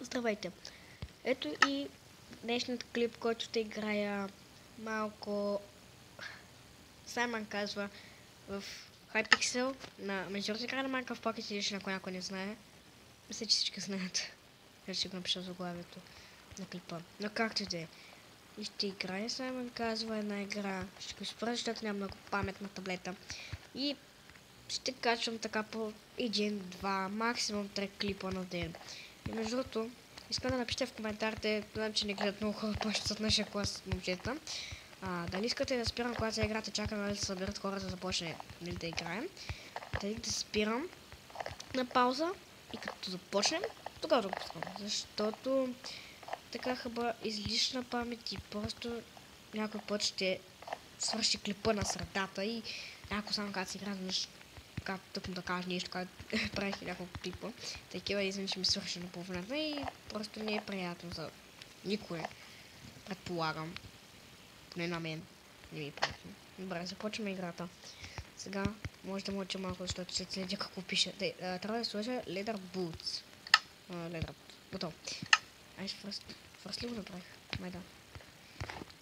Здравейте! Ето и днешният клип, който ще играя малко... Саймън казва в Hypixel на международната игра на Minecraft Pocket Edition, ако някой не знае. Мисля, че всички знаят. Ще го напиша в заглавието на клипа. Но както и да е. И ще играя, Саймън казва, една игра. Ще го спра, защото няма много памет на таблета. И ще качвам така по 1-2, максимум 3 клипа на ден. И между другото, искам да напишете в коментарите, знам, че не гледат много хора повече от нашия клас момчета. Дали искате да спирам, когато се играта, чакам да се съберат хора да започне да играем. Дали да спирам на пауза и като започнем, тогава да го пускам. Защото така хъба излишна памет и просто някой път ще свърши клипа на средата и някой само когато се игра, тъкмо да кажа нещо, когато правих няколко клипа. Такива извини, че ми свърши на половината и просто не е приятно за никой. Предполагам. Не на мен. Не ми е приятно. Добре, започваме играта. Сега може да мълча малко, защото ще следя какво пише. Трябва да сложа Leather Boots. Leather Boots. Готово. Ай, фърст ли го направих? Май да.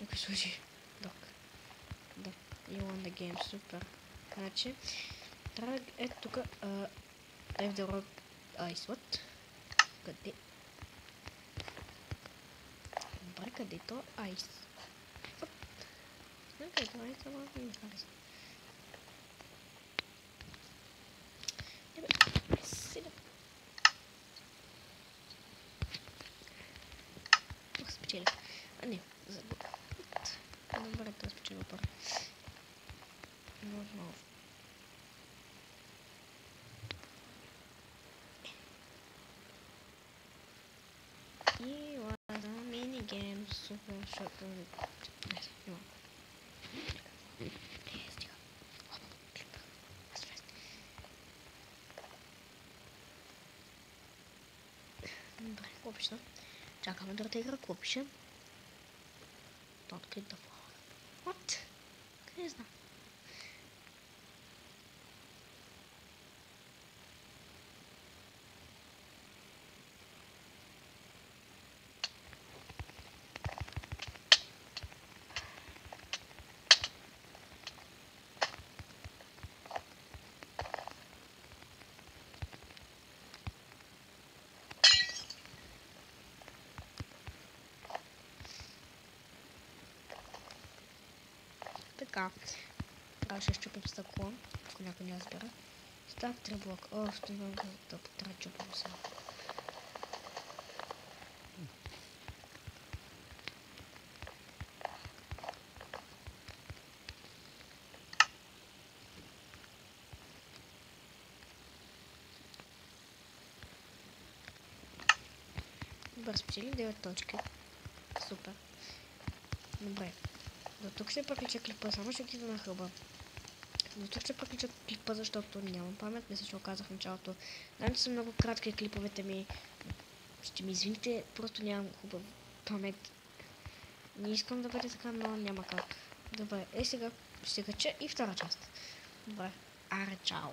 Някой сложи. Док. Да. You won the game. Супер. Значи, трябва да е тук Leave the road ice. What? Къде? Добре, къде то ice? What? Къде то ice? Ама не ми хареса. Ебе, седа. Ох, спечелих. Не, забух. Добре, да спечеля пара. Отново. И лада минигейм, супер, защото... Не, няма. Стига. Добре, какво пише? Чакаме да игра, какво пише? Don't click the floor. What? Къде знам? Така, трябва ще щупим стъкло, ако някой не разбира. Став 3 блока. О, ще имам да трябва чупим сега. Добре, спечели 9 точки. Супер. Добре. До тук ще приключа клипа, само ще отида на хъба. До тук ще приключа клипа, защото нямам памет, мисля, че го казах в началото. Знам, че са много кратки клиповете ми. Ще ми извините, просто нямам хубава памет. Не искам да бъде така, но няма как. Добре, сега ще кача и втора част. Добре, аре, чао.